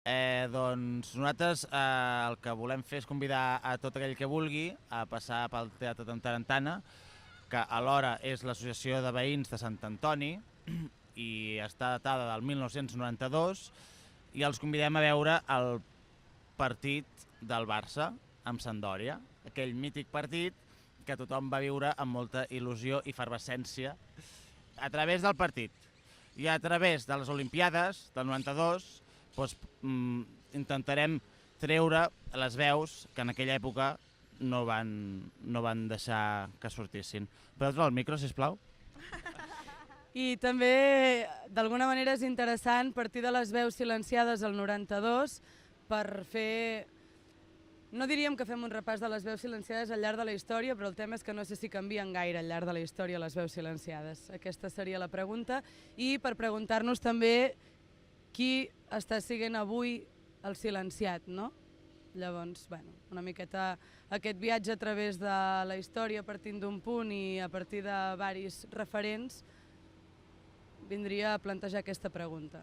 Doncs nosaltres el que volem fer és convidar a tot aquell que vulgui a passar pel Teatre Tarantana, que alhora és l'associació de veïns de Sant Antoni i està datada del 1992, i els convidem a veure el partit del Barça amb Sampdoria, aquell mític partit que tothom va viure amb molta il·lusió i efervescència a través del partit. I a través de les Olimpiades del 92 intentarem treure les veus que en aquella època no van deixar que sortissin. Podeu treure el micro, sisplau? I també, d'alguna manera, és interessant partir de les veus silenciades al 92 per fer... No diríem que fem un repàs de les veus silenciades al llarg de la història, però el tema és que no sé si canvien gaire al llarg de la història les veus silenciades. Aquesta seria la pregunta. I per preguntar-nos també qui està sent avui el silenciat, no? Llavors, bueno, una miqueta aquest viatge a través de la història partint d'un punt i a partir de varis referents vindria a plantejar aquesta pregunta.